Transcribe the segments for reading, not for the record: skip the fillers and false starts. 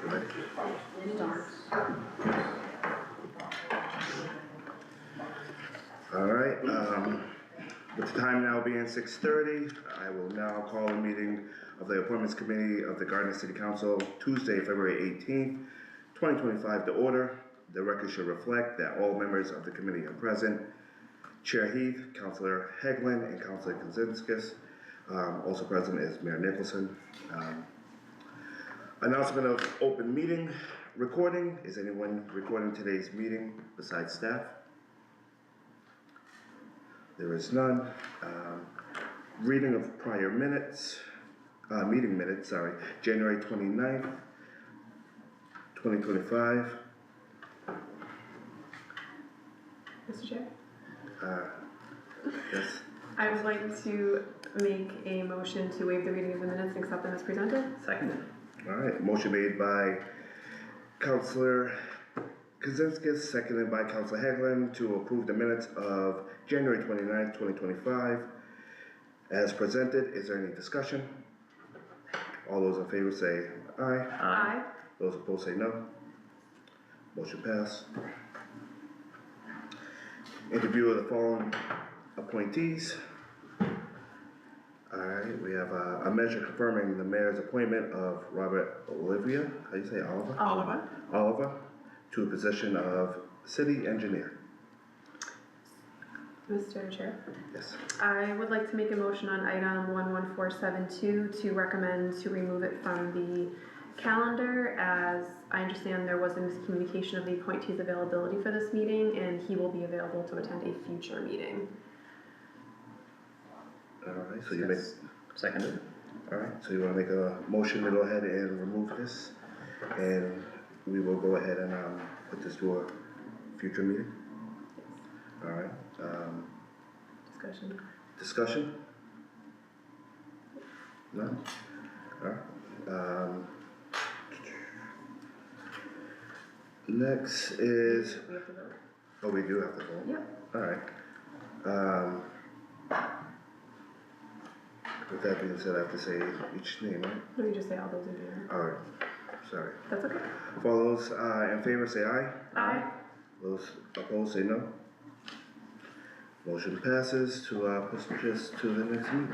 Ready? All right, with the time now being 6:30, I will now call a meeting of the Appointments Committee of the Gardner City Council, Tuesday, February 18th, 2025 to order. The record should reflect that all members of the committee are present. Chair Heath, Councilor Heglin, and Councilor Kaczynskis. Also present is Mayor Nicholson. Announcement of open meeting recording. Is anyone recording today's meeting besides staff? There is none. Reading of prior minutes, meeting minutes, January 29th, 2025. Mr. Chair? Yes. I would like to make a motion to waive the reading of the minutes and accept them as presented. Seconded. All right, motion made by Councilor Kaczynskis, seconded by Councilor Heglin to approve the minutes of January 29th, 2025. As presented, is there any discussion? All those in favor say aye. Aye. Those opposed say no. Motion passed. Interview of the following appointees. All right, we have a measure confirming the mayor's appointment of Robert Olivia, how do you say Oliver? Oliver, to a position of city engineer. Mr. Chair? Yes. I would like to make a motion on item 11472 to recommend to remove it from the calendar, as I understand there was a miscommunication of the appointee's availability for this meeting, and he will be available to attend a future meeting. All right, so you make, Seconded. all right, so you want to make a motion to go ahead and remove this, and we will go ahead and put this to a future meeting. All right. Discussion. Discussion? No? All right. Next is, We have to vote. oh, we do have to vote? Yep. All right. With that being said, I have to say each name, right? No, you just say all those in favor. All right, sorry. That's okay. For all those in favor, say aye. Aye. Those opposed, say no. Motion passes to push this to the next meeting.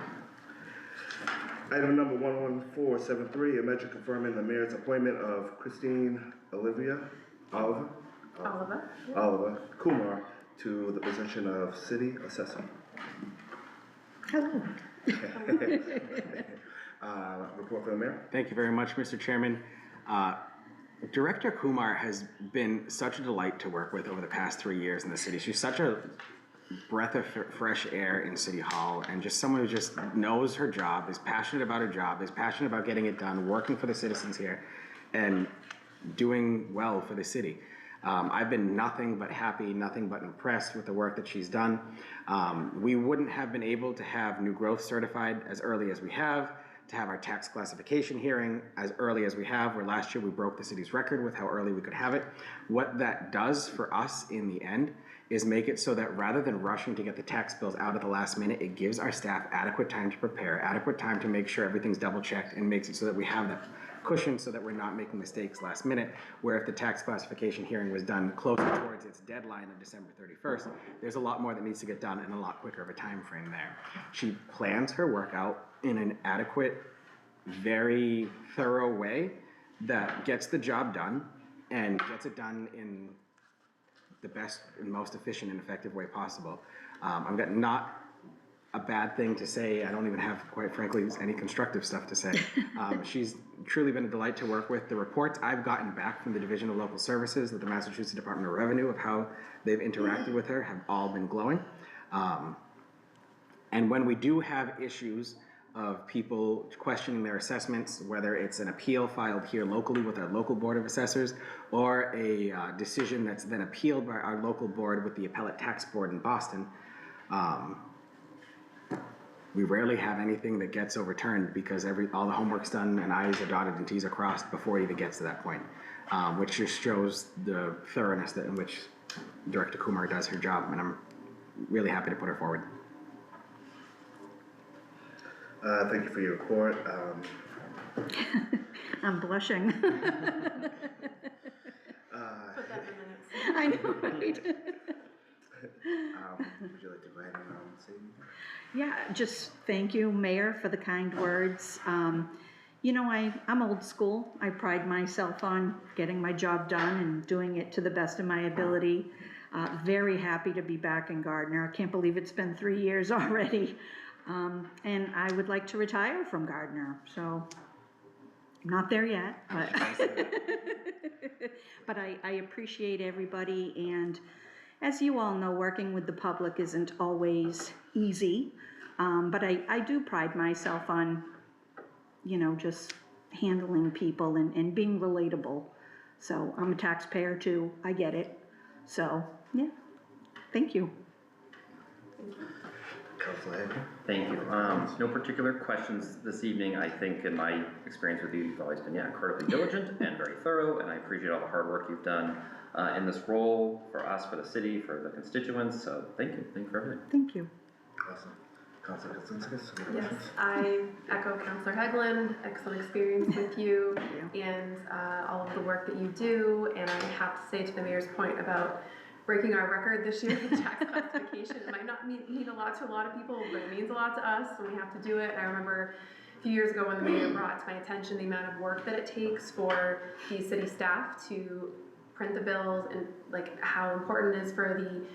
Item number 11473, a measure confirming the mayor's appointment of Christine Oliver Kumar to the position of city assessor. Hello. Report for the mayor. Thank you very much, Mr. Chairman. Director Kumar has been such a delight to work with over the past 3 years in the city. She's such a breath of fresh air in City Hall, and just someone who just knows her job, is passionate about her job, is passionate about getting it done, working for the citizens here, and doing well for the city. I've been nothing but happy, nothing but impressed with the work that she's done. We wouldn't have been able to have new growth certified as early as we have, to have our tax classification hearing as early as we have, where last year we broke the city's record with how early we could have it. What that does for us in the end is make it so that rather than rushing to get the tax bills out at the last minute, it gives our staff adequate time to prepare, adequate time to make sure everything's double checked, and makes it so that we have that cushion so that we're not making mistakes last minute, where if the tax classification hearing was done closer towards its deadline of December 31st, there's a lot more that needs to get done in a lot quicker of a time frame there. She plans her work out in an adequate, very thorough way that gets the job done and gets it done in the best and most efficient and effective way possible. I've got not a bad thing to say. I don't even have, quite frankly, any constructive stuff to say. She's truly been a delight to work with. The reports I've gotten back from the Division of Local Services with the Massachusetts Department of Revenue of how they've interacted with her have all been glowing. And when we do have issues of people questioning their assessments, whether it's an appeal filed here locally with our local Board of Assessors, or a decision that's then appealed by our local board with the Appellate Tax Board in Boston, we rarely have anything that gets overturned because all the homework's done and I's are dotted and T's are crossed before it even gets to that point, which just shows the thoroughness in which Director Kumar does her job, and I'm really happy to put her forward. Thank you for your report. I'm blushing. Put that in the minutes. I know, right? Would you like to go ahead and say anything? Yeah, just thank you, Mayor, for the kind words. You know, I'm old school. I pride myself on getting my job done and doing it to the best of my ability. Very happy to be back in Gardner. I can't believe it's been 3 years already. And I would like to retire from Gardner, so I'm not there yet, but I appreciate everybody, and as you all know, working with the public isn't always easy, but I do pride myself on, you know, just handling people and being relatable. So I'm a taxpayer too, I get it. So, yeah, thank you. Councilor Hagan? Thank you. No particular questions this evening. I think in my experience with you, you've always been, incredibly diligent and very thorough, and I appreciate all the hard work you've done in this role for us, for the city, for the constituents. So thank you. Thank you for everything. Thank you. Awesome. Councilor Kuzinskis, any Yes, questions? I echo Councillor Hegland, excellent experience with you Thank and all of the work that you do. And I have to say, to the mayor's point about breaking our record this year in tax classification, it might not mean a lot to a lot of people, but it means a lot to us, and we have to do it. I remember a few years ago when the mayor brought to my attention the amount of work that it takes for the city staff to print the bills, and like how important it is for the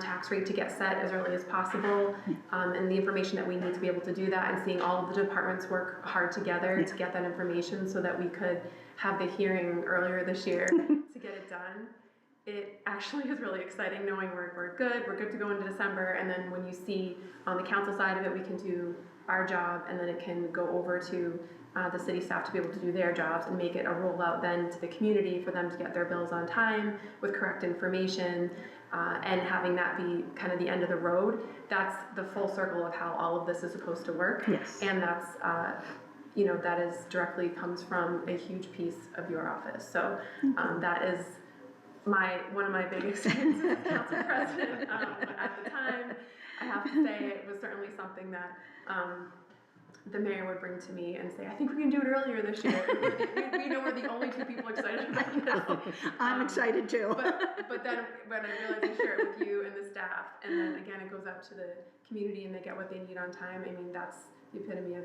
tax rate to get set as early as possible, and the information that we need to be able to do that, and seeing all of the departments work hard together to get that information so that we could have the hearing earlier this year to get it done. It actually is really exciting knowing we're good to go into December, and then when you see on the council side of it, we can do our job, and then it can go over to the city staff to be able to do their jobs and make it a rollout then to the community for them to get their bills on time with correct information, and having that be kind of the end of the road. That's the full circle of how all of this is supposed to work. Yes. And that's, you know, that is directly comes from a huge piece of your office. So that is one of my big experiences as council president. At the time, I have to say it was certainly something that the mayor would bring to me and say, I think we can do it earlier this year. We know we're the only two people excited about this. I'm excited too. But then when I realized I share it with you and the staff, and then again it goes out to the community and they get what they need on time. I mean, that's the epitome of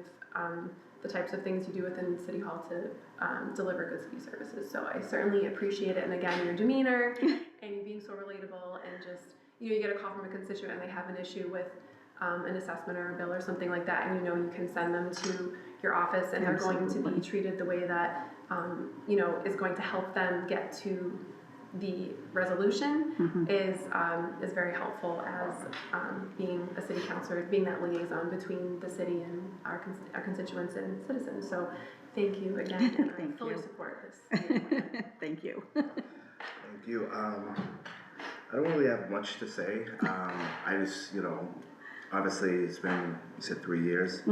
the types of things you do within City Hall to deliver good city services. So I certainly appreciate it. And again, your demeanor and you being so relatable, and just, you know, you get a call from a constituent and they have an issue with an assessment or a bill or something like that, and you know you can send them to your office, and they're going to be treated the way that you know is going to help them get to the resolution, is very helpful as being a city councilor, being that liaison between the city and our constituents and citizens. So thank you again, and I fully support this. Thank you. Thank you. I don't really have much to say. I just, you know, obviously it's been, you said 3 years,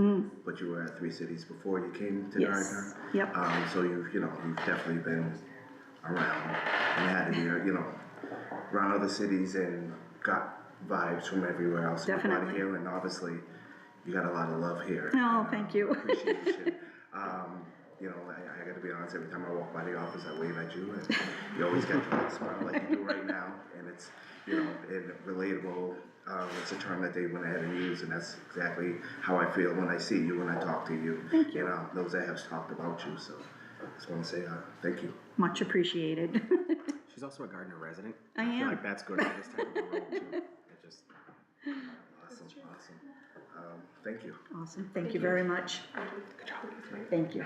but you were at 3 cities before you came to Gardner. Yep. So you've definitely been around and had to, you know, around other cities and got vibes from everywhere else. Definitely. Here, and obviously you got a lot of love here. Oh, thank you. Appreciation. You know, I got to be honest, every time I walk by the office, I wave at you, and you always got to smile like you do right now, and it's, you know, and relatable. It's a term that they went ahead and used, and that's exactly how I feel when I see you, when I talk to you. Thank you. And those that have talked about you, so I just want to say thank you. Much appreciated. She's also a Gardner resident. I feel am. like that's good for this type of a role too. It just Awesome. Thank you. Awesome. Thank you very much. Good job. Thank you.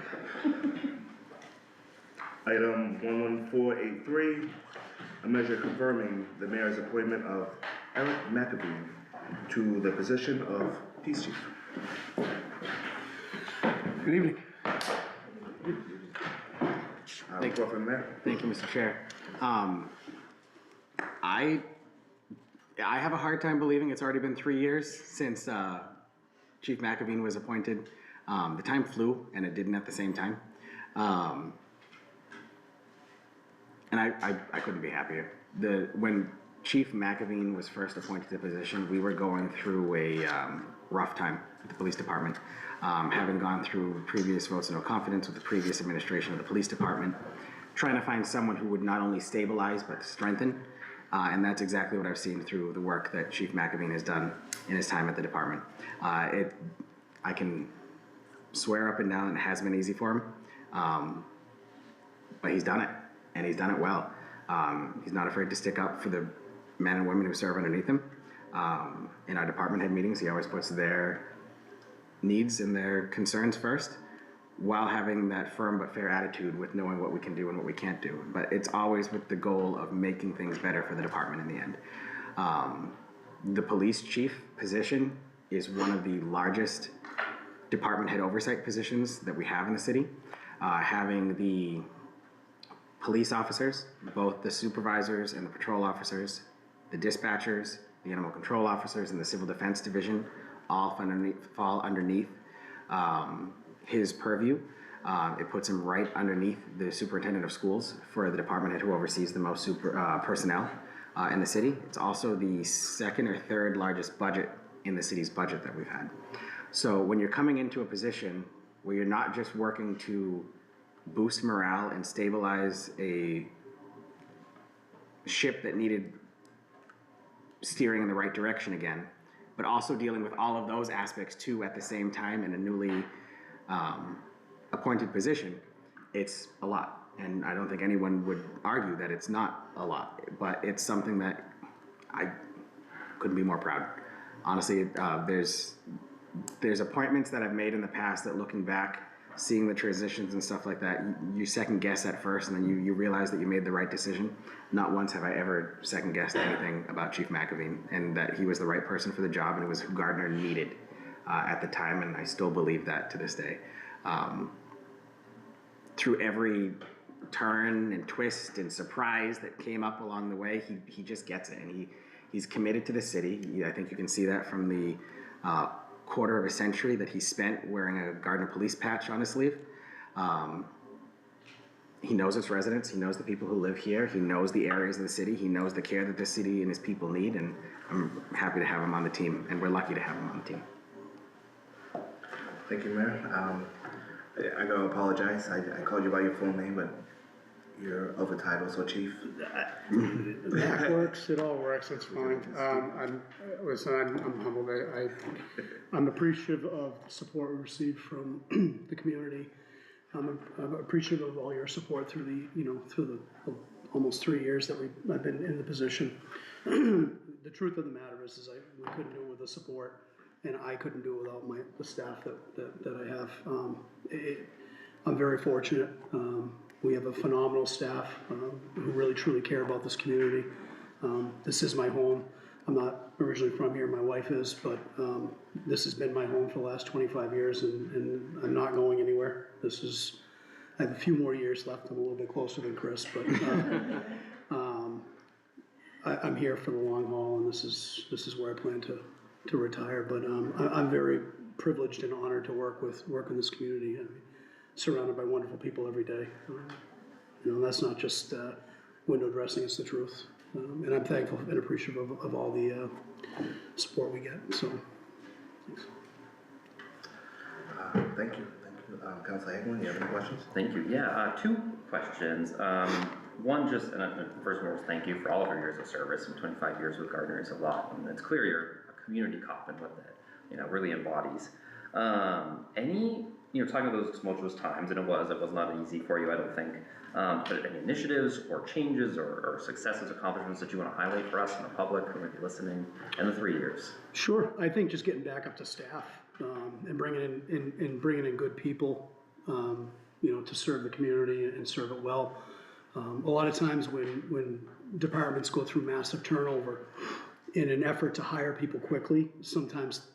Item 11483, a measure confirming the mayor's appointment of Eric McAbeen to the position of Peace Chief. Good evening. Thank you from there. Thank you, Mr. Chair. I have a hard time believing it's already been 3 years since Chief McAveen was appointed. The time flew, and it didn't at the same time. And I couldn't be happier. When Chief McAveen was first appointed to the position, we were going through a rough time the police department. Having gone through previous votes of no confidence with the previous administration of the police department, trying to find someone who would not only stabilize but strengthen. And that's exactly what I've seen through the work that Chief McAveen has done in his time at the department. I can swear up and down it hasn't been easy for him, but he's done it, and he's done it well. He's not afraid to stick up for the men and women who serve underneath him. In our department head meetings, he always puts their needs and their concerns first, while having that firm but fair attitude with knowing what we can do and what we can't do. But it's always with the goal of making things better for the department in the end. The police chief position is one of the largest department head oversight positions that we have in the city. Having the police officers, both the supervisors and the patrol officers, the dispatchers, the animal control officers, and the civil defense division all fall underneath his purview. It puts him right underneath the superintendent of schools for the department head who oversees the most personnel in the city. It's also the second or third largest budget in the city's budget that we've had. So when you're coming into a position where you're not just working to boost morale and stabilize a ship that needed steering in the right direction again, but also dealing with all of those aspects too at the same time in a newly appointed position, it's a lot. And I don't think anyone would argue that it's not a lot, but it's something that I couldn't be more proud. Honestly, there's appointments that I've made in the past that, looking back, seeing the transitions and stuff like that, you second guess at first, and then you realize that you made the right decision. Not once have I ever second guessed anything about Chief McAveen, and that he was the right person for the job, and it was who Gardner needed at the time, and I still believe that to this day. Through every turn and twist and surprise that came up along the way, he just gets it, and he's committed to the city. I think you can see that from the quarter of a century that he spent wearing a Gardner police patch on his sleeve. He knows its residents, he knows the people who live here, he knows the areas of the city, he knows the care that the city and his people need, and I'm happy to have him on the team, and we're lucky to have him on the team. Thank you, Mayor. I gotta apologize, I called you by your full name, but you're of a title, so Chief. That works, it all works, that's fine. I'm humbled, I'm appreciative of the support we received from the community. I'm appreciative of all your support through the almost 3 years that I've been in the position. The truth of the matter is we couldn't do it with the support, and I couldn't do it without the staff that I have. I'm very fortunate. We have a phenomenal staff who really truly care about this community. This is my home. I'm not originally from here, my wife is, but this has been my home for the last 25 years, and I'm not going anywhere. I have a few more years left. I'm a little bit closer than Chris, but I'm here for the long haul, and this is where I plan to retire. But I'm very privileged and honored to work in this community. I mean, surrounded by wonderful people every day. That's not just window dressing, it's the truth. And I'm thankful and appreciative of all the support we get, so, thanks. Thank you. Councilor Hagelin, you have any questions? Thank you. Yeah, two questions. One, just, first of all, thank you for all of your years of service, and 25 years with Gardner is a lot, and it's clear you're a community cop and what that, really embodies. Talking about those tumultuous times, and it was not easy for you, I don't think, but any initiatives or changes or successes, accomplishments that you want to highlight for us and the public who might be listening in the 3 years? Sure, I think just getting back up to staff and bringing in good people, to serve the community and serve it well. A lot of times when departments go through massive turnover in an effort to hire people quickly, sometimes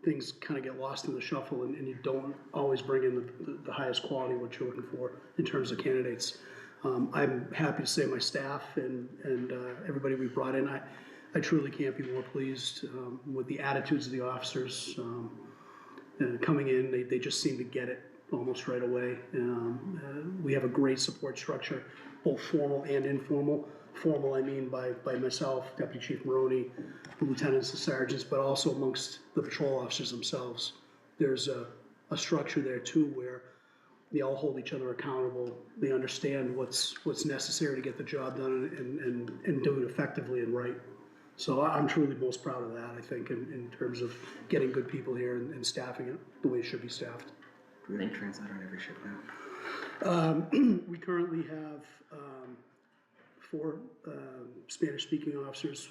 things kind of get lost in the shuffle, and you don't always bring in the highest quality what you're looking for in terms of candidates. I'm happy to say my staff and everybody we've brought in, I truly can't be more pleased with the attitudes of the officers. Coming in, they just seem to get it almost right away. We have a great support structure, both formal and informal. Formal, I mean by myself, Deputy Chief Maroney, the lieutenants, the sergeants, but also amongst the patrol officers themselves. there's a structure there too where they all hold each other accountable. They understand what's necessary to get the job done and do it effectively and right. So I'm truly most proud of that, I think, in terms of getting good people here and staffing it the way it should be staffed. We have a translator on every ship now. We currently have 4 Spanish-speaking officers,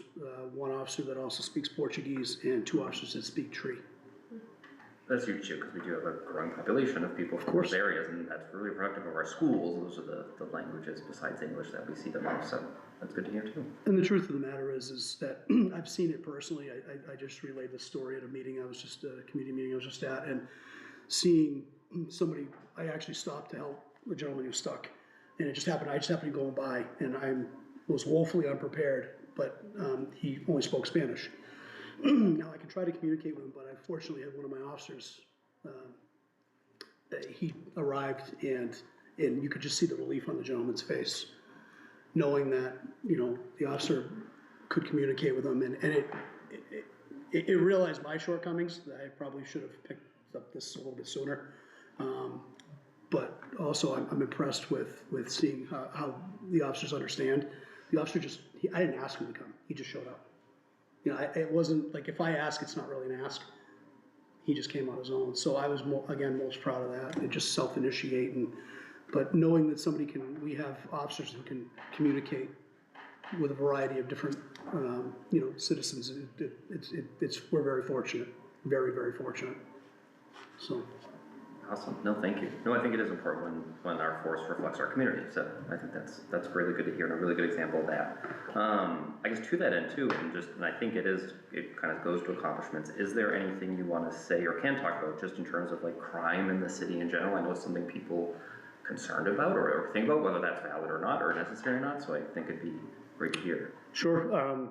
1 officer that also speaks Portuguese, and 2 officers that speak Tree. That's huge too, because we do have a growing population of people from those areas, and that's really reflective of our schools. Those are the languages besides English that we see the most, so that's good to hear too. And the truth of the matter is that I've seen it personally. I just relayed this story at a meeting a community meeting I was just at, and seeing somebody, I actually stopped to help a gentleman who was stuck, and it just happened, I just happened to be going by, and I was woefully unprepared, but he only spoke Spanish. Now I can try to communicate with him, but I fortunately had one of my officers, he arrived and you could just see the relief on the gentleman's face, knowing that, you know, the officer could communicate with him, and it realized my shortcomings, that I probably should have picked up this a little bit sooner. But also I'm impressed with seeing how the officers understand. The officer I didn't ask him to come, he just showed up. You know, it wasn't, like, if I ask, it's not really an ask. He just came on his own. So I was, again, most proud of that. They just self-initiate, but knowing that we have officers who can communicate with a variety of different, you know, citizens, we're very fortunate, very, very fortunate. So. Awesome. No, thank you. No, I think it is important when our force reflects our community. So I think that's really good to hear and a really good example of that. I guess to that end too, and I think it kind of goes to accomplishments. Is there anything you want to say or can talk about just in terms of like crime in the city in general? I know it's something people concerned about or think about, whether that's valid or not or necessary or not. So I think it'd be great to hear. Sure.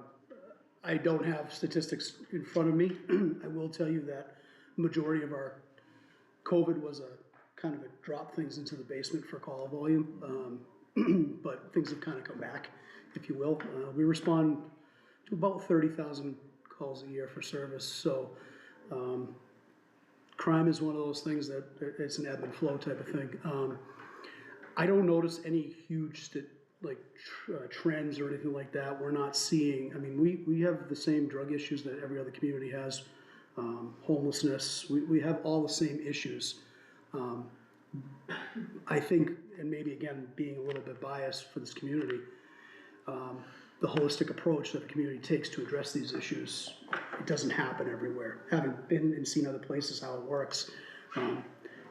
I don't have statistics in front of me. I will tell you that majority of our COVID was a kind of a drop things into the basement for call volume, but things have kind of come back, if you will. We respond to about 30,000 calls a year for service, so crime is one of those things that it's an ebb and flow type of thing. I don't notice any huge trends or anything like that. We're not seeing, I mean, we have the same drug issues that every other community has. Homelessness, we have all the same issues. I think, and maybe again, being a little bit biased for this community, the holistic approach that the community takes to address these issues, it doesn't happen everywhere. Having been and seen other places how it works,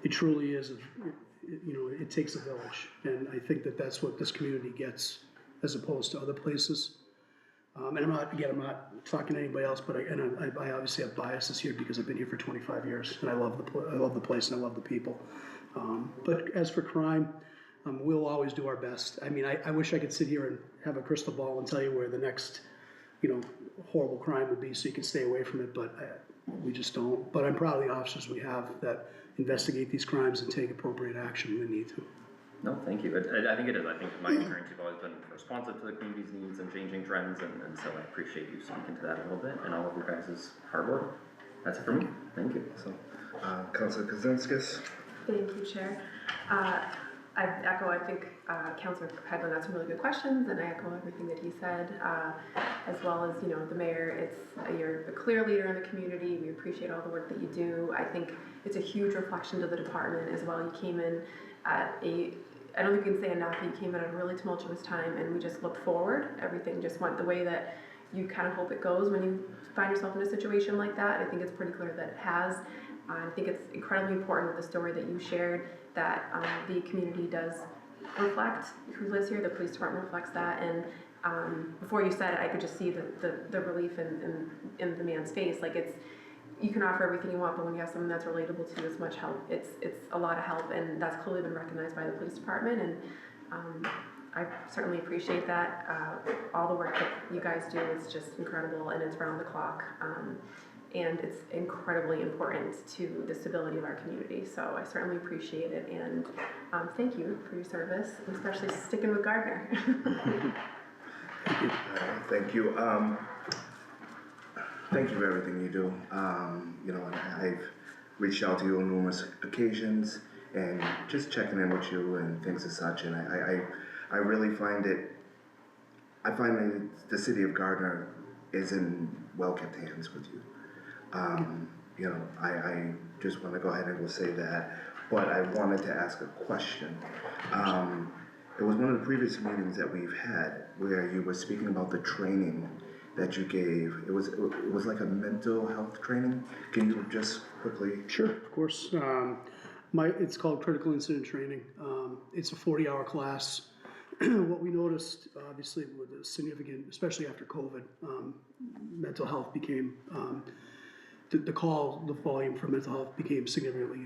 it truly is, you know, it takes a village. And I think that that's what this community gets as opposed to other places. And I'm not talking to anybody else, but I obviously have biases here because I've been here for 25 years, and I love the place and I love the people. But as for crime, we'll always do our best. I mean, I wish I could sit here and have a crystal ball and tell you where the next, you know, horrible crime would be, so you can stay away from it. But we just don't. But I'm proud of the officers we have that investigate these crimes and take appropriate action when they need to. No, thank you. I think it is. I think in my experience, you've always been responsive to the community's needs and changing trends, and so I appreciate you speaking to that a little bit and all of your guys' hard work. That's it for me. Thank you. So, Councilor Kozinskis? Thank you, Chair. I think Councilor Peglin had some really good questions, and I echo everything that he said, as well as, you know, the mayor. You're a clear leader in the community. We appreciate all the work that you do. I think it's a huge reflection to the department as well. You came in at I don't think you can say enough, you came in at a really tumultuous time, and we just looked forward. Everything just went the way that you kind of hope it goes when you find yourself in a situation like that. I think it's pretty clear that it has. I think it's incredibly important with the story that you shared that the community does reflect who lives here. The police department reflects that, and before you said it, I could just see the relief in the man's face. Like, you can offer everything you want, but when you have someone that's relatable to you, it's much help. It's a lot of help, and that's clearly been recognized by the police department, and I certainly appreciate that. All the work that you guys do is just incredible, and it's round the clock, and it's incredibly important to the stability of our community, so I certainly appreciate it, and thank you for your service, and especially sticking with Gardner. Thank you. Thank you for everything you do. You know, and reached out to you on numerous occasions and just checking in with you and things as such. And I really find that the city of Gardner is in well-kept hands with you. You know, I just want to go ahead and go say that, but I wanted to ask a question. It was one of the previous meetings that we've had where you were speaking about the training that you gave. It was like a mental health training. Can you just quickly? Sure, of course. It's called critical incident training. It's a 40-hour class. What we noticed, obviously, with a significant, especially after COVID, mental health became, the volume for mental health became significantly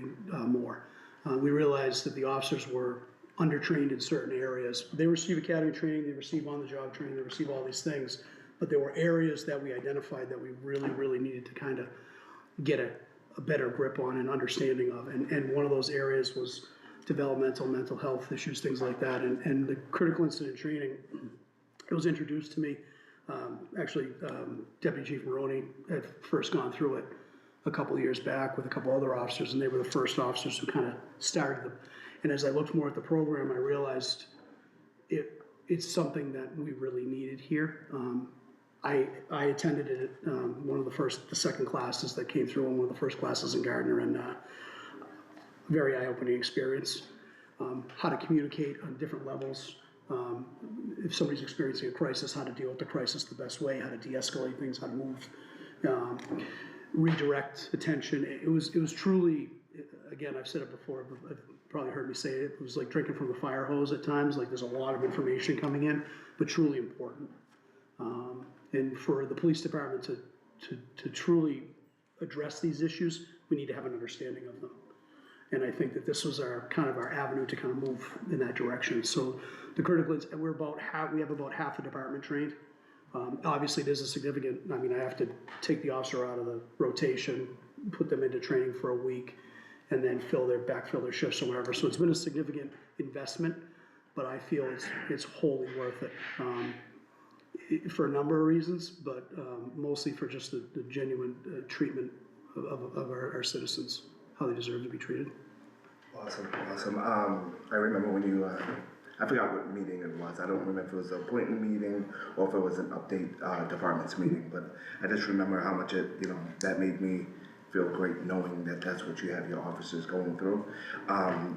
more. We realized that the officers were undertrained in certain areas. They receive academy training, they receive on-the-job training, they receive all these things, but there were areas that we identified that we really needed to kind of get a better grip on and understanding of. And one of those areas was developmental, mental health issues, things like that. And the critical incident training, it was introduced to me. Deputy Chief Maroney had first gone through it a couple of years back with a couple other officers, and they were the first officers who kind of started them. And as I looked more at the program, I realized it's something that we really needed here. I attended it, one of the second classes that came through, and one of the first classes in Gardner, and very eye-opening experience. How to communicate on different levels. If somebody's experiencing a crisis, how to deal with the crisis the best way, how to de-escalate things, how to move, redirect attention. It was truly, again, I've said it before, but I've probably heard me say it, it was like drinking from the fire hose at times. Like, there's a lot of information coming in, but truly important. And for the police department to truly address these issues, we need to have an understanding of them. And I think that this was our avenue to kind of move in that direction. So the critical, we have about half the department trained. Obviously, there's a significant, I have to take the officer out of the rotation, put them into training for a week, and then backfill their shifts or whatever. So it's been a significant investment, but I feel it's wholly worth it. For a number of reasons, but mostly for just the genuine treatment of our citizens, how they deserve to be treated. Awesome. I remember when you, I forgot what meeting it was. I don't remember if it was an appointment meeting or if it was an update departments meeting, but I just remember how much that made me feel great knowing that that's what you have your officers going through.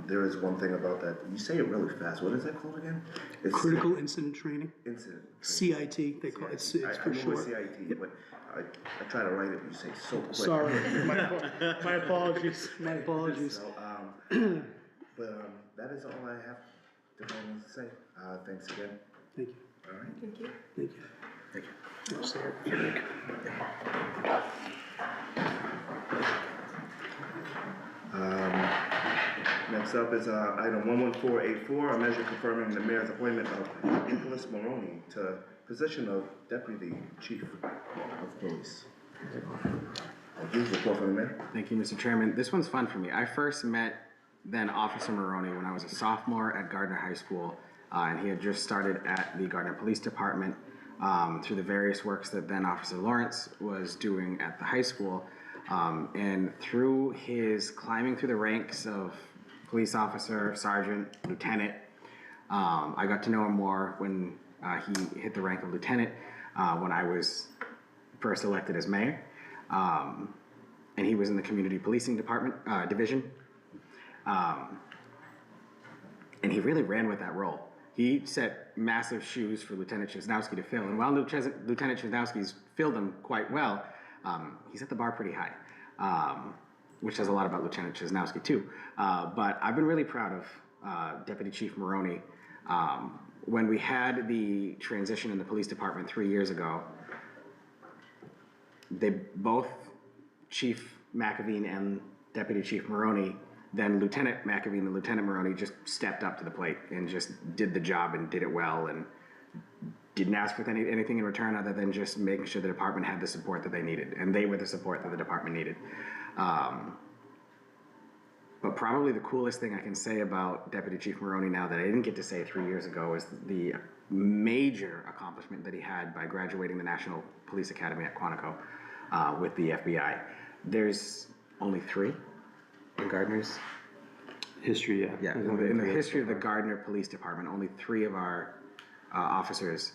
There is one thing about that. You say it really fast. What is that called again? It's critical incident training. Incident. CIT, they call it. It's for short. CIT, but I try to write it, but you say so quick. Sorry, my apologies. My apologies. So, but that is all I have to say. Thanks again. Thank you. All right. Thank you. Thank you. Thank you. Yes, sir. Next up is item 11484, a measure confirming the mayor's appointment of Nicholas Maroney to position of Deputy Chief of Police. Thank you. Report from the mayor. Thank you, Mr. Chairman. This one's fun for me. I first met then Officer Maroney when I was a sophomore at Gardner High School, and he had just started at the Gardner Police Department through the various works that then Officer Lawrence was doing at the high school. And through his climbing through the ranks of police officer, sergeant, lieutenant, I got to know him more when he hit the rank of lieutenant when I was first elected as mayor. And he was in the community policing department division. And he really ran with that role. He set massive shoes for Lieutenant Chesnowski to fill. And while Lieutenant Chesnowski's filled them quite well, he set the bar pretty high, which says a lot about Lieutenant Chesnowski too. But I've been really proud of Deputy Chief Maroney. When we had the transition in the police department 3 years ago, they both, Chief McAveen and Deputy Chief Maroney, then Lieutenant McAveen and Lieutenant Maroney just stepped up to the plate and just did the job and did it well and didn't ask for anything in return other than just making sure the department had the support that they needed, and they were the support that the department needed. But probably the coolest thing I can say about Deputy Chief Maroney now that I didn't get to say 3 years ago is the major accomplishment that he had by graduating the National Police Academy at Quantico with the FBI. There's only 3 in Gardner's? History, yeah. Yeah, in the history of the Gardner Police Department, only 3 of our officers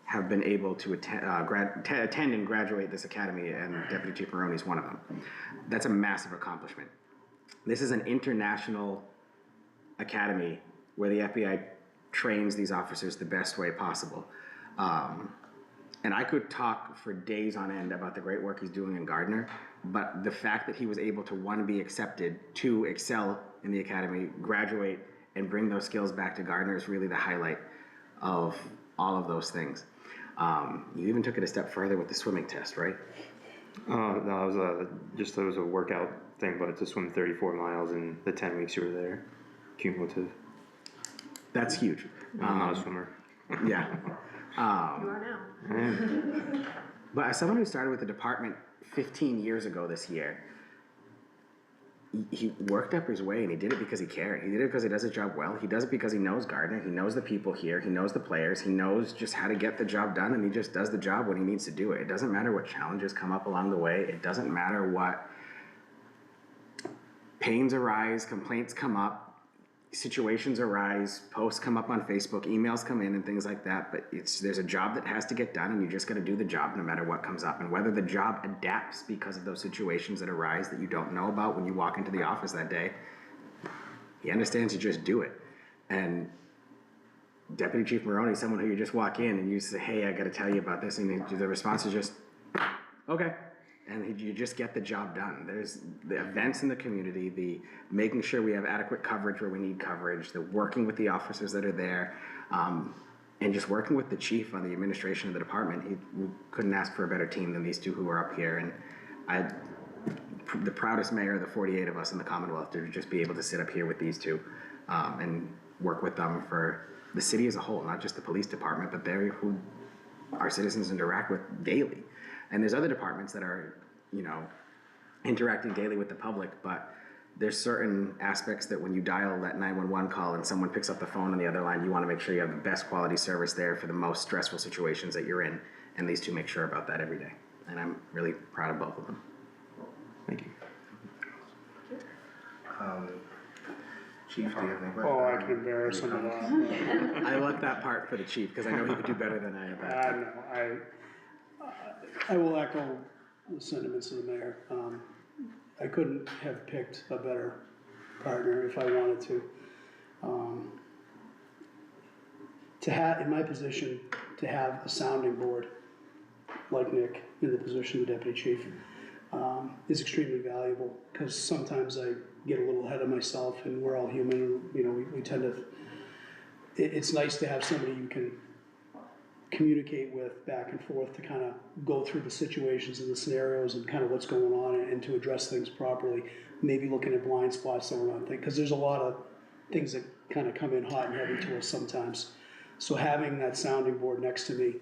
have been able to attend and graduate this academy, and Deputy Chief Maroney is one of them. That's a massive accomplishment. This is an international academy where the FBI trains these officers the best way possible. And I could talk for days on end about the great work he's doing in Gardner, but the fact that he was able to, 1, be accepted, 2, excel in the academy, graduate, and bring those skills back to Gardner is really the highlight of all of those things. You even took it a step further with the swimming test, right? No, it was a workout thing, but to swim 34 miles in the 10 weeks you were there, cumulative. That's huge. I'm not a swimmer. Yeah. You are now. But as someone who started with the department 15 years ago this year, he worked up his way, and he did it because he cared. He did it because he does his job well. He does it because he knows Gardner. He knows the people here. He knows the players. He knows just how to get the job done, and he just does the job when he needs to do it. It doesn't matter what challenges come up along the way. It doesn't matter what pains arise, complaints come up, situations arise, posts come up on Facebook, emails come in, and things like that. But there's a job that has to get done, and you just got to do the job no matter what comes up. And whether the job adapts because of those situations that arise that you don't know about when you walk into the office that day, he understands you just do it. And Deputy Chief Maroney is someone who you just walk in and you say, "Hey, I got to tell you about this," and the response is just, "Okay." And you just get the job done. There's the events in the community, the making sure we have adequate coverage where we need coverage, the working with the officers that are there, and just working with the chief on the administration of the department. We couldn't ask for a better team than these 2 who are up here. And the proudest mayor of the 48 of us in the Commonwealth to just be able to sit up here with these 2 and work with them for the city as a whole, not just the police department, but they're who our citizens interact with daily. And there's other departments that are, interacting daily with the public, but there's certain aspects that when you dial that 911 call and someone picks up the phone on the other line, you want to make sure you have the best quality service there for the most stressful situations that you're in. And these 2 make sure about that every day. And I'm really proud of both of them. Thank you. Chief, do you have any questions? Oh, I can embarrass him a lot. I left that part for the chief because I know he could do better than I have that. I will echo the sentiments of the mayor. I couldn't have picked a better partner if I wanted to. To have, in my position, to have a sounding board like Nick in the position of deputy chief is extremely valuable, because sometimes I get a little ahead of myself, and we're all human. We tend to. It's nice to have somebody you can communicate with back and forth to kind of go through the situations and the scenarios and kind of what's going on, and to address things properly, maybe looking at blind spots that we're not thinking, because there's a lot of things that kind of come in hot and heavy to us sometimes. So having that sounding board next to me,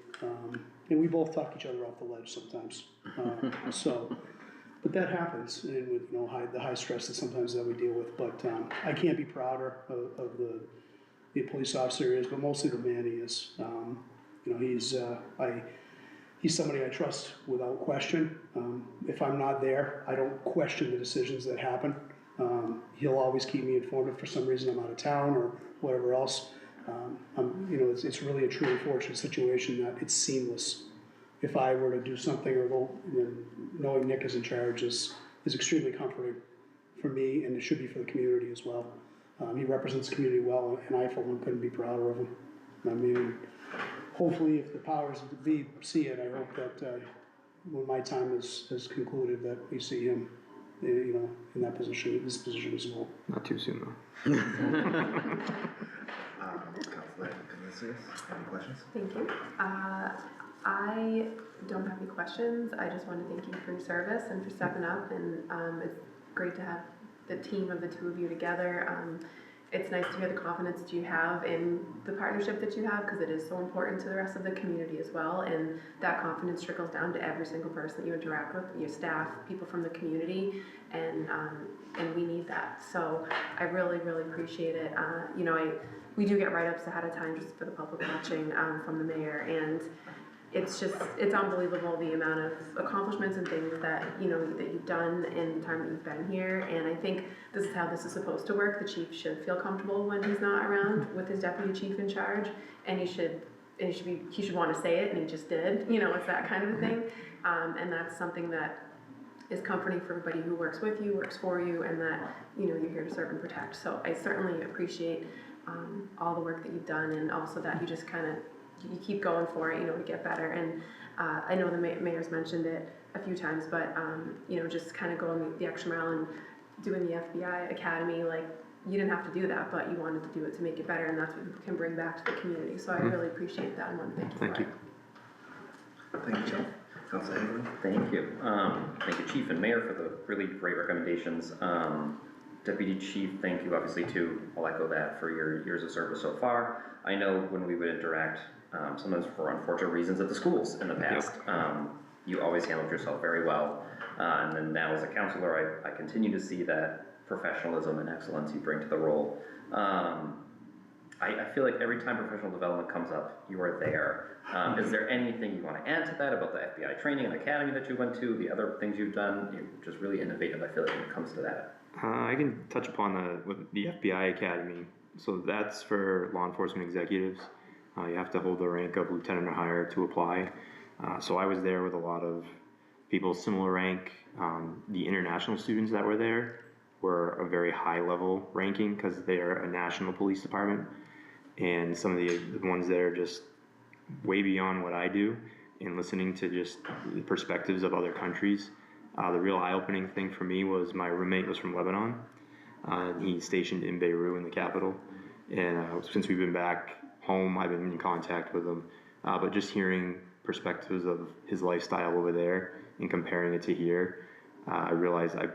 and we both talk each other off the ledge sometimes, but that happens, and with the high stress that sometimes that we deal with. But I can't be prouder of the police officer he is, but mostly the man he is. He's somebody I trust without question. If I'm not there, I don't question the decisions that happen. He'll always keep me informed if for some reason I'm out of town or whatever else. It's really a truly fortunate situation that it's seamless. If I were to do something or go, knowing Nick is in charge is extremely comforting for me, and it should be for the community as well. He represents the community well, and I, for one, couldn't be prouder of him. I mean, hopefully, if the powers that be see it, I hope that when my time is concluded, that we see him, in that position, this position as well. Not too soon, though. Councilor Canisius, any questions? Thank you. I don't have any questions. I just want to thank you for your service and for stepping up, and it's great to have the team of the 2 of you together. It's nice to hear the confidence that you have in the partnership that you have, because it is so important to the rest of the community as well, and that confidence trickles down to every single person that you interact with, your staff, people from the community, and we need that. So I really, really appreciate it. We do get write-ups ahead of time just for the public watching from the mayor, and it's unbelievable the amount of accomplishments and things that, you know, that you've done in the time that you've been here. And I think this is how this is supposed to work. The chief should feel comfortable when he's not around with his deputy chief in charge, and he should want to say it, and he just did. You know, it's that kind of a thing. And that's something that is comforting for everybody who works with you, works for you, and that, you know, you're here to serve and protect. So I certainly appreciate all the work that you've done, and also that you just kind of, you keep going for it, you know, to get better. And I know the mayor's mentioned it a few times, but you know, just kind of going the extra mile and doing the FBI Academy, like, you didn't have to do that, but you wanted to do it to make it better, and that's what you can bring back to the community. So I really appreciate that, and want to thank you for it. Thank you, Chief. Councilor Hagan? Thank you. Thank you, Chief and Mayor, for the really great recommendations. Deputy Chief, thank you obviously too. I'll echo that for your years of service so far. I know when we would interact, sometimes for unfortunate reasons at the schools in the past, you always handled yourself very well. And then now as a counselor, I continue to see that professionalism and excellence you bring to the role. I feel like every time professional development comes up, you are there. Is there anything you want to add to that about the FBI training and academy that you went to, the other things you've done? You're just really innovative, I feel like, when it comes to that. I can touch upon the FBI Academy. So that's for law enforcement executives. You have to hold the rank of lieutenant or higher to apply. So I was there with a lot of people similar rank. The international students that were there were a very high level ranking because they are a national police department. And some of the ones that are just way beyond what I do, and listening to just the perspectives of other countries. The real eye-opening thing for me was my roommate was from Lebanon. He's stationed in Beirut in the capital. And since we've been back home, I've been in contact with him. But just hearing perspectives of his lifestyle over there and comparing it to here, I realized I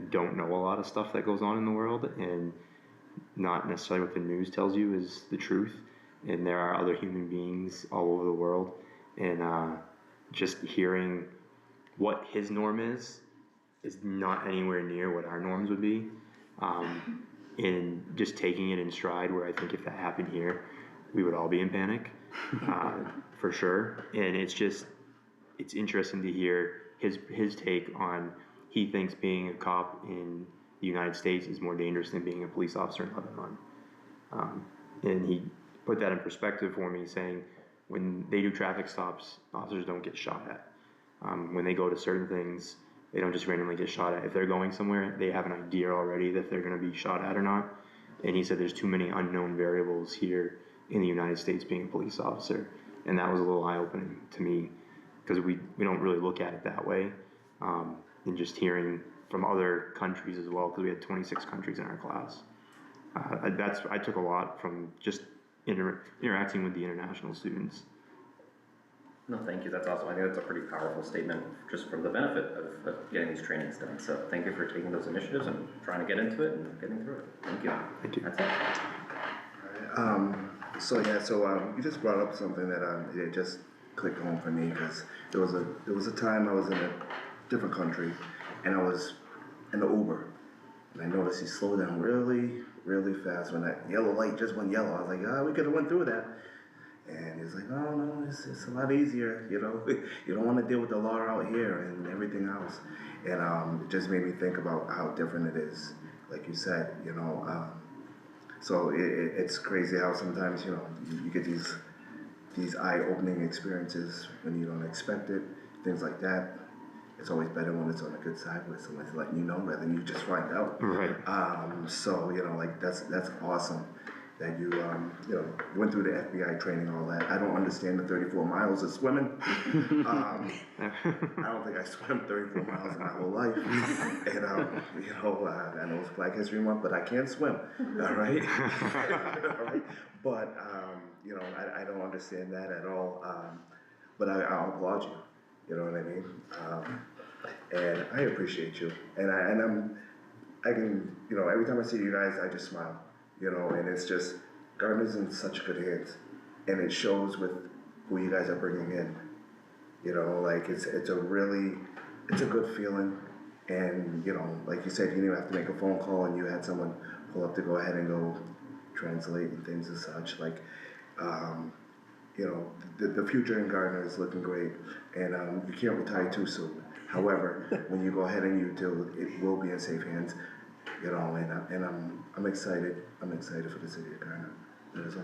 don't know a lot of stuff that goes on in the world, and not necessarily what the news tells you is the truth. And there are other human beings all over the world. And just hearing what his norm is not anywhere near what our norms would be. And just taking it in stride, where I think if that happened here, we would all be in panic, for sure. And it's interesting to hear his take on, he thinks being a cop in the United States is more dangerous than being a police officer in Lebanon. And he put that in perspective for me, saying when they do traffic stops, officers don't get shot at. When they go to certain things, they don't just randomly get shot at. If they're going somewhere, they have an idea already that they're going to be shot at or not. And he said there's too many unknown variables here in the United States being a police officer. And that was a little eye-opening to me, because we don't really look at it that way. And just hearing from other countries as well, because we had 26 countries in our class. I took a lot from just interacting with the international students. No, thank you. That's awesome. I think that's a pretty powerful statement just from the benefit of getting these trainings done. So thank you for taking those initiatives and trying to get into it and getting through it. Thank you. Thank you. That's it. So you just brought up something that it just clicked home for me, because there was a time I was in a different country, and I was in the Uber, and I noticed he slowed down really, really fast when that yellow light just went yellow. I was like, we could have went through that. And he's like, oh no, it's a lot easier, you know. You don't want to deal with the law out here and everything else. And it just made me think about how different it is, like you said, you know. So it's crazy how sometimes, you know, you get these eye-opening experiences when you don't expect it, things like that. It's always better when it's on the good side, with someone's letting you know rather than you just find out. Right. So, you know, like that's awesome that you went through the FBI training, all that. I don't understand the 34 miles of swimming. I don't think I swam 34 miles in my whole life. And I know it's Black History Month, but I can't swim. All right. All right. But I don't understand that at all. But I'll applaud you. You know what I mean? And I appreciate you. And I can, you know, every time I see you guys, I just smile. You know, and it's just, Gardner's in such good hands, and it shows with who you guys are bringing in. You know, like it's a good feeling, and you know, like you said, you didn't even have to make a phone call, and you had someone pull up to go ahead and go translate and things and such. Like, you know, the future in Gardner is looking great, and, you can't retire too soon. However, when you go ahead and you do, it will be in safe hands, you know, and I'm excited for the city of Gardner, that is all.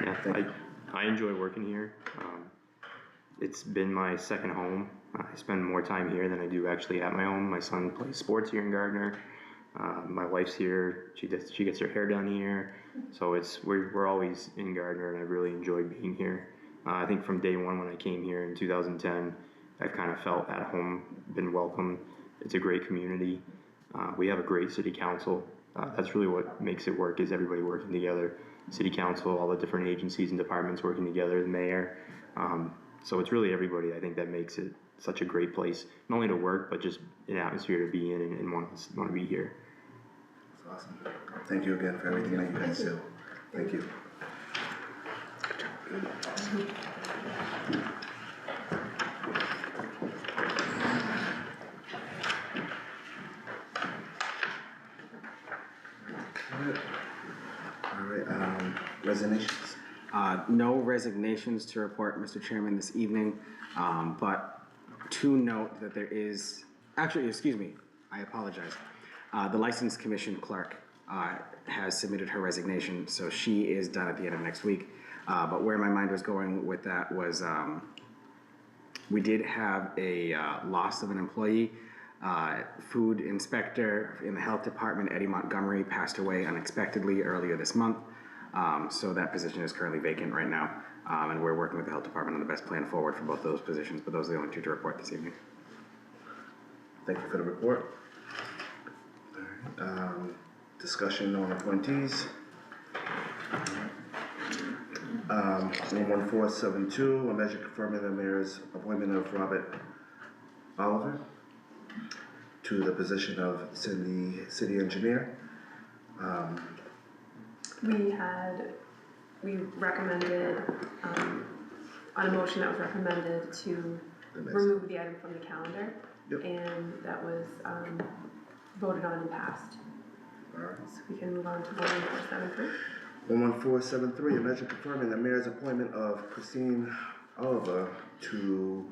Yeah, Thank you. I enjoy working here. It's been my second home. I spend more time here than I do actually at my home. My son plays sports here in Gardner. My wife's here. She gets her hair done here. So we're always in Gardner, and I really enjoyed being here. I think from day one when I came here in 2010, I've kind of felt at home, been welcome. It's a great community. We have a great city council. That's really what makes it work, is everybody working together. City council, all the different agencies and departments working together, the mayor. So it's really everybody, I think, that makes it such a great place, not only to work, but just an atmosphere to be in and want to be here. That's awesome. Thank you again for everything that you guys do. Thank you. All right, resignations. No resignations to report, Mr. Chairman, this evening, but to note that there is, actually, excuse me, I apologize. The License Commission clerk has submitted her resignation, so she is done at the end of next week. But where my mind was going with that was we did have a loss of an employee. Food inspector in the health department, Eddie Montgomery, passed away unexpectedly earlier this month. So that position is currently vacant right now, and we're working with the health department on the best plan forward for both those positions, but those are the only two to report this evening. Thank you for the report. All right, discussion on appointees. 11472, a measure confirming the mayor's appointment of Robert Oliver to the position of city engineer. We recommended, on a motion that was recommended to remove the item from the calendar. Yep. And that was, voted on and passed. All right. So we can move on to 11473. 11473, a measure confirming the mayor's appointment of Christine Oliver to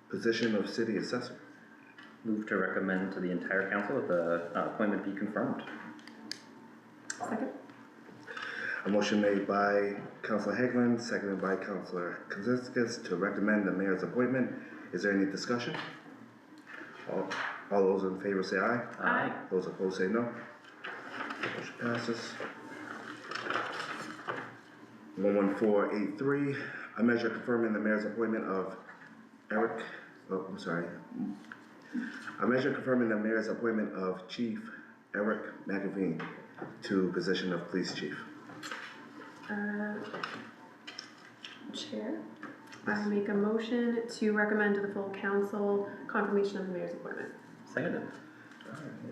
position of city assessor. Move to recommend to the entire council that the appointment be confirmed. Second. A motion made by Councilor Hagelin, seconded by Councilor Kozinskis to recommend the mayor's appointment. Is there any discussion? All those in favor say aye. Aye. Those opposed say no. Motion passes. 11483, a measure confirming the mayor's appointment of a measure confirming the mayor's appointment of Chief Eric McAveen to position of police chief. Chair, I make a motion to recommend to the full council confirmation of the mayor's appointment. Seconded.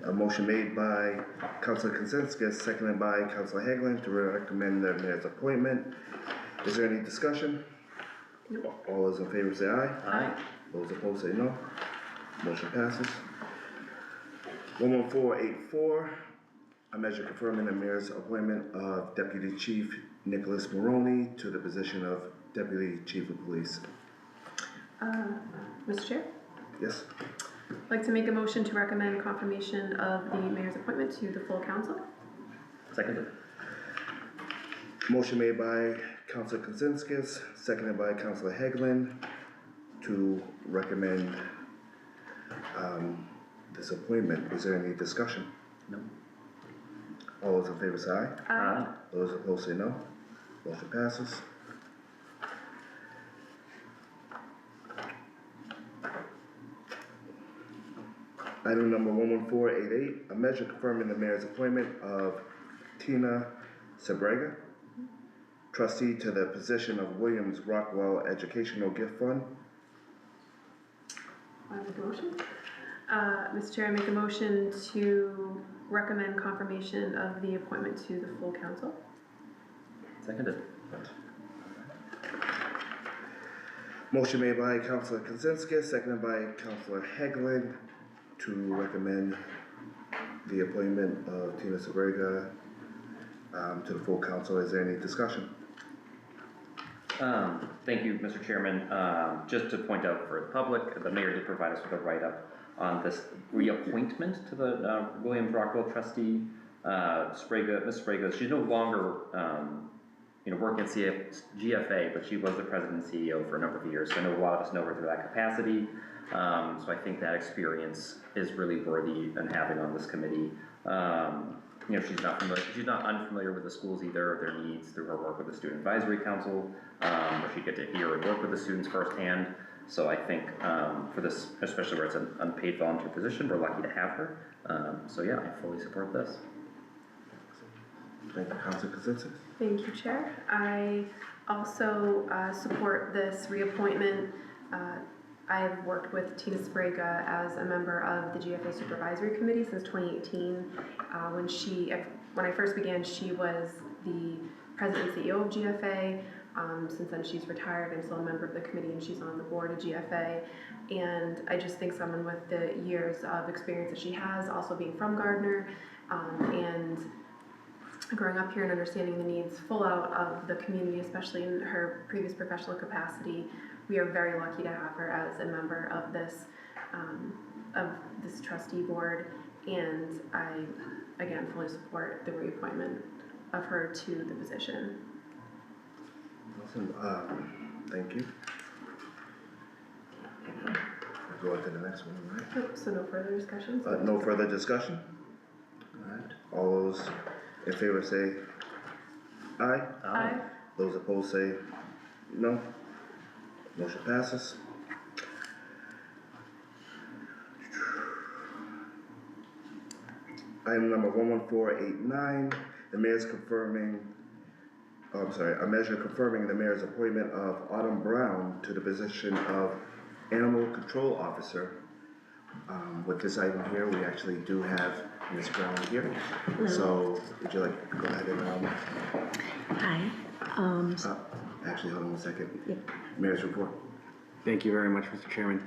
A motion made by Councilor Kozinskis, seconded by Councilor Hagelin to recommend the mayor's appointment. Is there any discussion? Nope. All those in favor say aye. Aye. Those opposed say no. Motion passes. 11484, a measure confirming the mayor's appointment of Deputy Chief Nicholas Maroney to the position of Deputy Chief of Police. Mr. Chair, Yes? I'd like to make a motion to recommend confirmation of the mayor's appointment to the full council. Seconded. Motion made by Councilor Kozinskis, seconded by Councilor Hagelin to recommend this appointment. Is there any discussion? No. All those in favor say aye. Aye. Those opposed say no. Motion passes. Item number 11488, a measure confirming the mayor's appointment of Tina Sabrega, trustee to the position of Williams Rockwell Educational Gift Fund. I make a motion. Mr. Chair, I make a motion to recommend confirmation of the appointment to the full council. Seconded. Motion made by Councilor Kozinskis, seconded by Councilor Hagelin to recommend the appointment of Tina Sabrega to the full council. Is there any discussion? Thank you, Mr. Chairman. Just to point out for the public, the mayor did provide us with a write-up on this reappointment to the Williams Rockwell trustee, Sprague, Ms. Sprague. She's no longer, working at GFA, but she was the president and CEO for a number of years. So I know a lot of us know her through that capacity. So I think that experience is really worthy in having on this committee. She's not unfamiliar with the schools either, their needs through her work with the Student Advisory Council, where she get to hear and work with the students firsthand. So I think for this, especially where it's an unpaid volunteer position, we're lucky to have her. So yeah, I fully support this. Thank you, Council Consensus. Thank you, Chair. I also support this reappointment. I've worked with Tina Sprague as a member of the GFA Supervisory Committee since 2018. When I first began, she was the president and CEO of GFA. Since then, she's retired. I'm still a member of the committee, and she's on the board of GFA. And I just think someone with the years of experience that she has, also being from Gardner, and growing up here and understanding the needs full out of the community, especially in her previous professional capacity, we are very lucky to have her as a member of this trustee board, and I, again, fully support the reappointment of her to the position. Awesome, thank you. We'll go on to the next one, right? Yep, so no further discussions? No further discussion? Alright, all those in favor say aye. Aye. Those opposed say no. Motion passes. Item number 11489, the mayor's confirming, a measure confirming the mayor's appointment of Autumn Brown to the position of Animal Control Officer. With this item here, we actually do have Ms. Brown here. So would you like to go ahead and, Hi. actually, hold on one second. Yep. Mayor's report. Thank you very much, Mr. Chairman.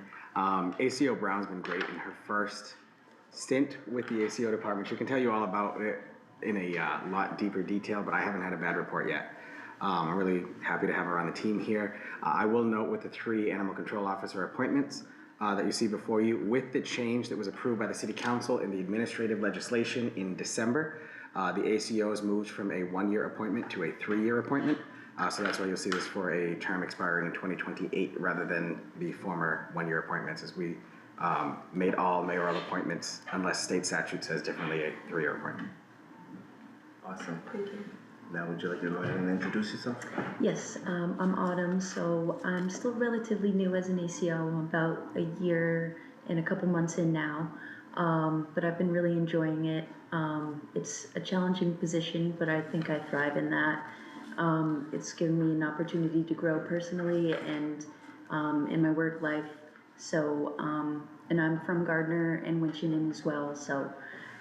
ACO Brown's been great in her first stint with the ACO department. She can tell you all about it in a lot deeper detail, but I haven't had a bad report yet. I'm really happy to have her on the team here. I will note with the 3 animal control officer appointments that you see before you, with the change that was approved by the City Council in the administrative legislation in December, the ACO has moved from a 1-year appointment to a 3-year appointment. So that's why you'll see this for a term expiring in 2028 rather than the former 1-year appointments, as we made all mayoral appointments, unless state statute says differently, a 3-year appointment. Awesome. Thank you. Now would you like to go ahead and introduce yourself? Yes, I'm Autumn, so I'm still relatively new as an ACO. I'm about a year and a couple months in now, but I've been really enjoying it. It's a challenging position, but I think I thrive in that. It's given me an opportunity to grow personally and in my work life. So, and I'm from Gardner and Winchendon as well, so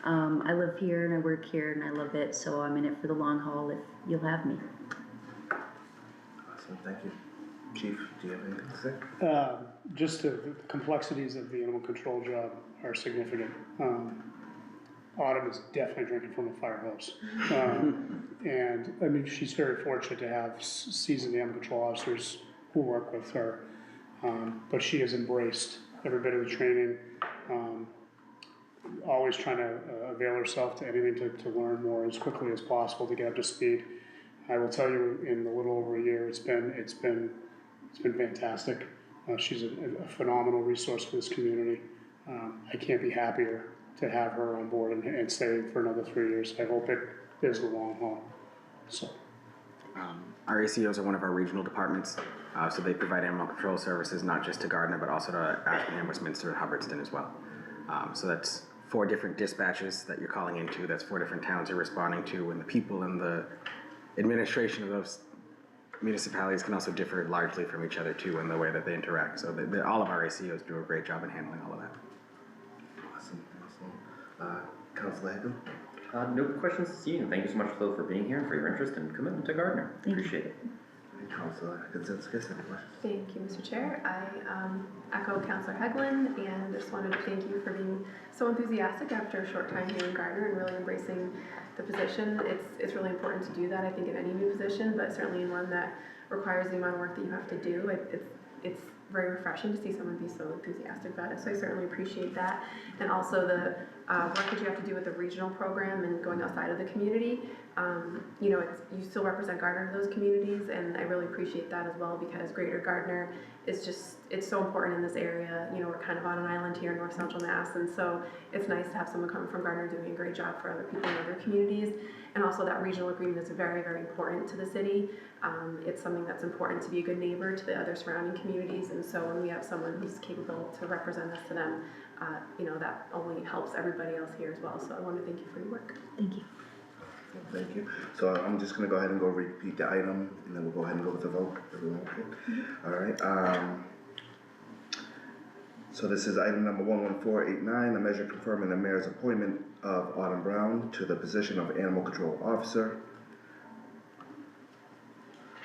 I live here and I work here and I love it, so I'm in it for the long haul if you'll have me. Awesome, thank you. Chief, do you have anything to say? Just the complexities of the animal control job are significant. Autumn is definitely drinking from a fire hose. And I mean, she's very fortunate to have seasoned animal control officers who work with her. But she has embraced every bit of the training, always trying to avail herself to anything to learn more as quickly as possible to get up to speed. I will tell you, in a little over a year, it's been fantastic. She's a phenomenal resource for this community. I can't be happier to have her on board and stay for another 3 years. I hope it is the long haul. So, Our ACOs are one of our regional departments, so they provide animal control services not just to Gardner, but also to Ashburnham, Westminster, and Hubbardston as well. So that's 4 different dispatches that you're calling into. That's 4 different towns you're responding to, and the people in the administration of those municipalities can also differ largely from each other too in the way that they interact. So all of our ACOs do a great job in handling all of that. Awesome, awesome. Councilor Hagel? No questions this evening. Thank you so much, Phil, for being here and for your interest and commitment to Gardner. Appreciate it. Councilor Consensus, any questions? Thank you, Mr. Chair. I echo Councilor Heglin and just wanted to thank you for being so enthusiastic after a short time here in Gardner and really embracing the position. It's really important to do that, I think, in any new position, but certainly in one that requires the amount of work that you have to do, it's very refreshing to see someone be so enthusiastic about it, so I certainly appreciate that. And also the work that you have to do with the regional program and going outside of the community. You know, you still represent Gardner to those communities, and I really appreciate that as well, because Greater Gardner is just, it's so important in this area. You know, we're kind of on an island here in North Central Mass, and so it's nice to have someone coming from Gardner doing a great job for other people in other communities. And also that regional agreement is very, very important to the city. It's something that's important to be a good neighbor to the other surrounding communities, and so when we have someone who's capable to represent us to them, you know, that only helps everybody else here as well. So I want to thank you for your work. Thank you. Thank you. So I'm just gonna go ahead and go repeat the item, and then we'll go ahead and go with the vote. Everyone okay? All right. So this is item number 11489, a measure confirming the mayor's appointment of Autumn Brown to the position of Animal Control Officer.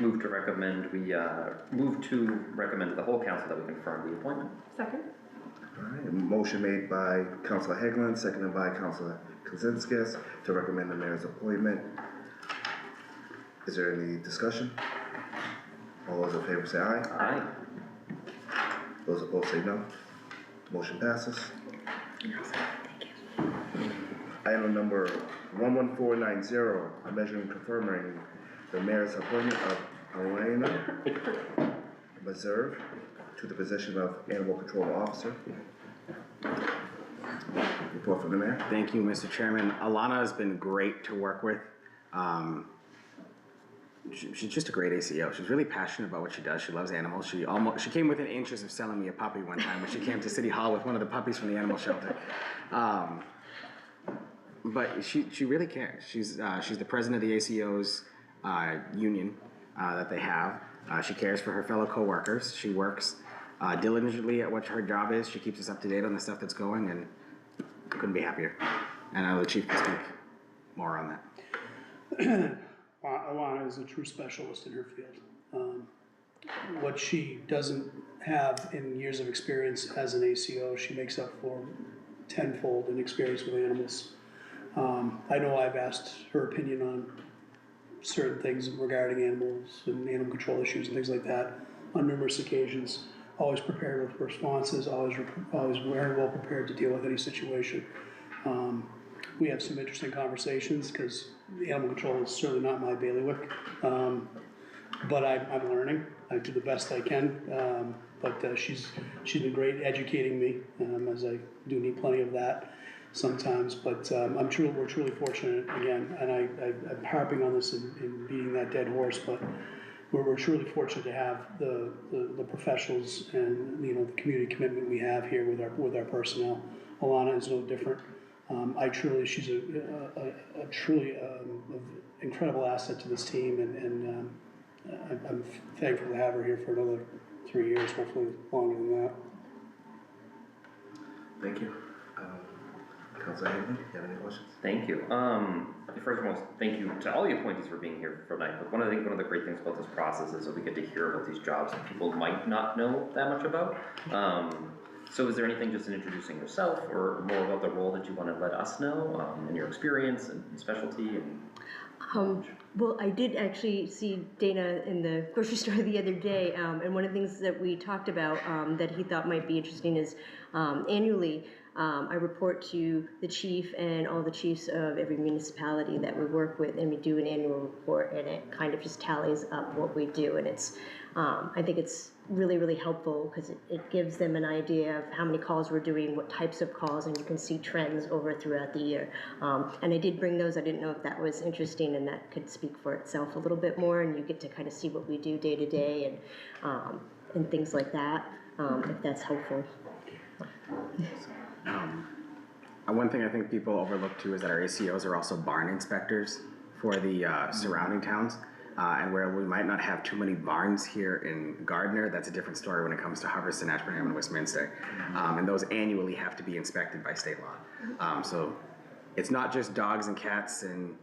Move to recommend to the whole council that we confirm the appointment. Second? All right, a motion made by Councilor Hagelin, seconded by Councilor Kozinskis to recommend the mayor's appointment. Is there any discussion? All those in favor say aye. Aye. Those opposed say no. Motion passes. Item number 11490, a measure confirming the mayor's appointment of Elena Meserve to the position of Animal Control Officer. Report from the mayor. Thank you, Mr. Chairman. Alana has been great to work with. She's just a great ACO. She's really passionate about what she does. She loves animals. She came within inches of selling me a puppy one time when she came to City Hall with one of the puppies from the animal shelter. But she really cares. She's the president of the ACO's union that they have. She cares for her fellow coworkers. She works diligently at what her job is. She keeps us up to date on the stuff that's going, and couldn't be happier. And I know the chief can speak more on that. Alana is a true specialist in her field. What she doesn't have in years of experience as an ACO, she makes up for tenfold in experience with animals. I know I've asked her opinion on certain things regarding animals and animal control issues and things like that on numerous occasions. Always prepared with responses, always very well prepared to deal with any situation. We have some interesting conversations because animal control is certainly not my bailiwick, but I'm learning. I do the best I can, but she's been great educating me, as I do need plenty of that sometimes. But we're truly fortunate again, and I'm harping on this and beating that dead horse, but we're truly fortunate to have the professionals and the community commitment we have here with our personnel. Alana is no different. She's a truly incredible asset to this team, and I'm thankful to have her here for another 3 years, hopefully longer than that. Thank you. Councilor Hagelin, do you have any questions? Thank you. First and foremost, thank you to all the appointees for being here for tonight. But one of the great things about this process is that we get to hear about these jobs that people might not know that much about. So is there anything just in introducing yourself or more about the role that you want to let us know and your experience and specialty? Well, I did actually see Dana in the grocery store the other day, and one of the things that we talked about that he thought might be interesting is annually I report to the chief and all the chiefs of every municipality that we work with, and we do an annual report, and it kind of just tallies up what we do, and it's I think it's really, really helpful because it gives them an idea of how many calls we're doing, what types of calls, and you can see trends throughout the year. And I did bring those. I didn't know if that was interesting, and that could speak for itself a little bit more, and you get to kind of see what we do day to day and things like that, if that's helpful. One thing I think people overlook too is that our ACOs are also barn inspectors for the surrounding towns. And where we might not have too many barns here in Gardner, that's a different story when it comes to Hubbardston, Ashburnham, and Westminster. And those annually have to be inspected by state law. So it's not just dogs and cats and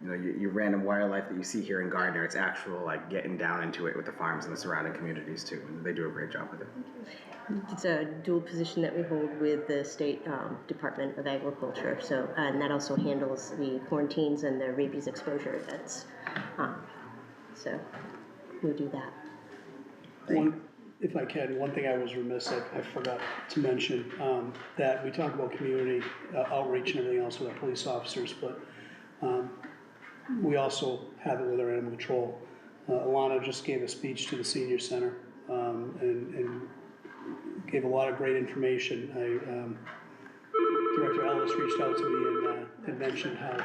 your random wildlife that you see here in Gardner. It's actual getting down into it with the farms and the surrounding communities too, and they do a great job with it. It's a dual position that we hold with the State Department of Agriculture, and that also handles the quarantines and the rabies exposure events. so we'll do that. If I can, one thing I was remiss, I forgot to mention, that we talk about community outreach and everything else with our police officers, but we also have it with our animal control. Alana just gave a speech to the senior center, and gave a lot of great information. Director Ellis reached out to me and mentioned how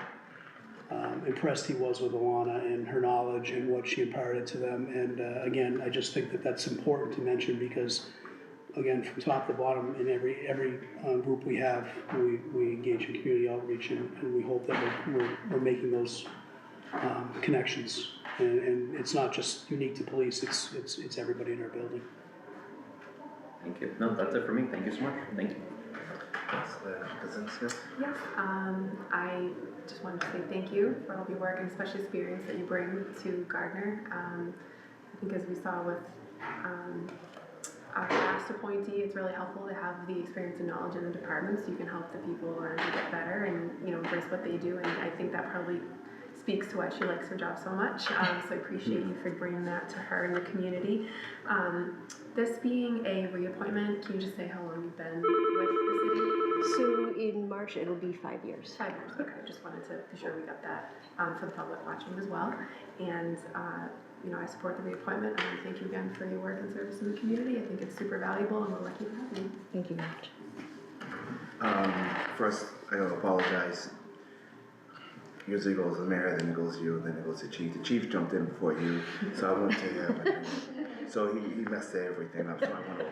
impressed he was with Alana and her knowledge and what she imparted to them. And again, I just think that that's important to mention because, again, from top to bottom, in every group we have, we engage in community outreach, and we hope that we're making those connections. And it's not just unique to police; it's everybody in our building. Thank you. No, that's it for me. Thank you so much. Thank you. Yes, I just wanted to say thank you for all of your work and especially experience that you bring to Gardner. I think as we saw with our last appointee, it's really helpful to have the experience and knowledge in the department so you can help the people learn to get better and, you know, embrace what they do. And I think that probably speaks to why she likes her job so much. So I appreciate you for bringing that to her and the community. This being a reappointment, can you just say how long you've been with the city? So in March, it'll be 5 years. 5 years, okay. Just wanted to be sure we got that for the public watching as well. And, you know, I support the reappointment. I want to thank you again for your work and service in the community. I think it's super valuable and we're lucky to have you. Thank you very much. First, I gotta apologize. Usually it goes to the mayor, then it goes to you, and then it goes to chief. The chief jumped in before you, so I went to him. So he messed everything up, so I went over.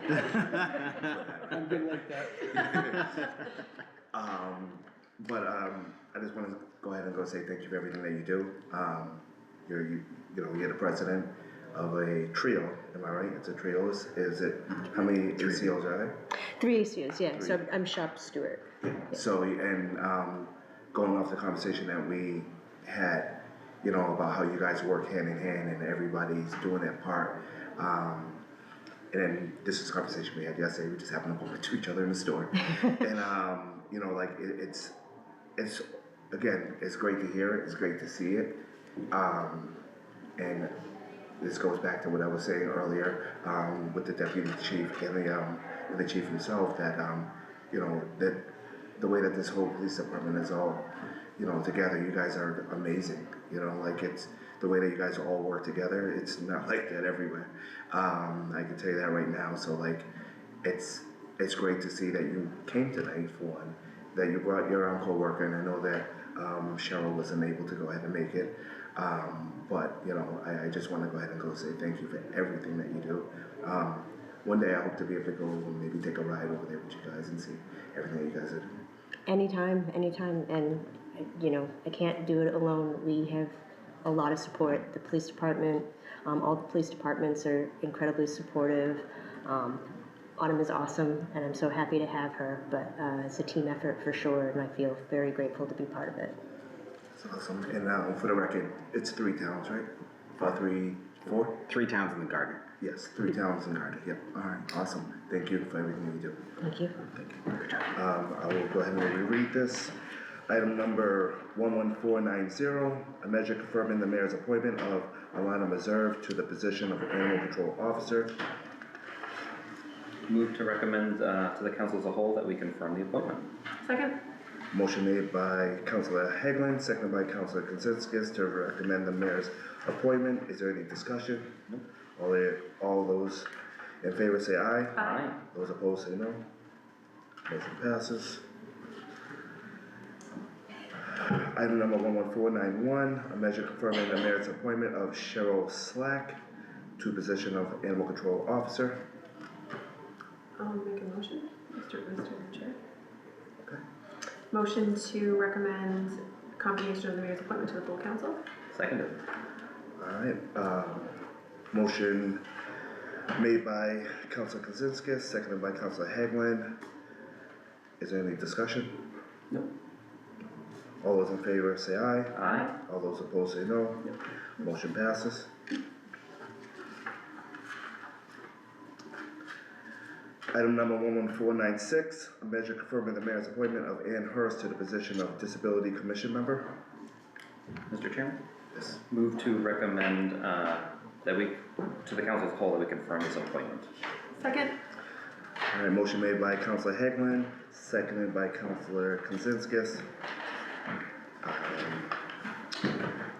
I'm good like that. I just want to go ahead and go say thank you for everything that you do. You're the president of a trio, am I right? It's a trio. Is it, how many ACOs are there? 3 ACOs, yeah. So I'm shop steward. Yeah. So, and going off the conversation that we had, you know, about how you guys work hand in hand and everybody's doing their part. And then this is a conversation we had yesterday. We just happened to bump into each other in the store. And, you know, like it's, again, it's great to hear it. It's great to see it. And this goes back to what I was saying earlier with the deputy chief and the chief himself, that, you know, that the way that this whole police department is all, you know, together, you guys are amazing. You know, like it's the way that you guys all work together. It's not like that everywhere. I can tell you that right now. So like, it's great to see that you came tonight for one, that you brought your co-worker, and I know that Cheryl wasn't able to go ahead and make it. But you know, I just want to go ahead and go say thank you for everything that you do. One day I hope to be able to go and maybe take a ride over there with you guys and see everything that you guys are doing. Anytime, and you know, I can't do it alone. We have a lot of support. The police department, all the police departments are incredibly supportive. Autumn is awesome, and I'm so happy to have her, but it's a team effort for sure, and I feel very grateful to be part of it. That's awesome. And for the record, it's 3 towns, right? 4? 3 towns in the Gardner. Yes, 3 towns in Gardner. Yep. All right. Awesome. Thank you for everything you do. Thank you. Thank you. I will go ahead and reread this. Item number 11490, a measure confirming the mayor's appointment of Alana Meserve to the position of Animal Control Officer. Move to recommend to the council as a whole that we confirm the appointment. Second. Motion made by Councilor Hagelin, seconded by Councilor Konsinskis to recommend the mayor's appointment. Is there any discussion? No. All those in favor say aye. Aye. Those opposed say no. Motion passes. Item number 11491, a measure confirming the mayor's appointment of Cheryl Slack to position of Animal Control Officer. I'll make a motion, Mr. Chair. Okay. Motion to recommend confirmation of the mayor's appointment to the full council. Seconded. All right. Motion made by Councilor Konsinskis, seconded by Councilor Hagelin. Is there any discussion? No. All those in favor say aye. Aye. All those opposed say no. Motion passes. Item number 11496, a measure confirming the mayor's appointment of Ann Hurst to the position of Disability Commission Member. Mr. Chairman? Yes. Move to recommend, that we, to the council as a whole, that we confirm this appointment. Second? All right, motion made by Counselor Hegland, seconded by Counselor Kozinskis.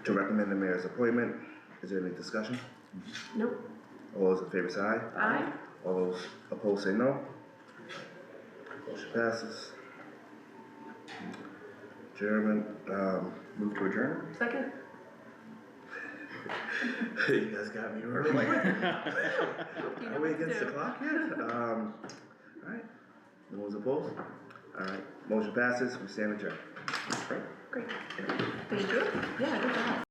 To recommend the mayor's appointment. Is there any discussion? Nope. All those in favor say aye. Aye. All those opposed say no. Motion passes. Adjournment, Move to adjourn? Second? you guys got me early. Are we against the clock here? Alright, no one's opposed? Alright, motion passes, we stand adjourned. Great. Great. Thank you. Yeah, good job.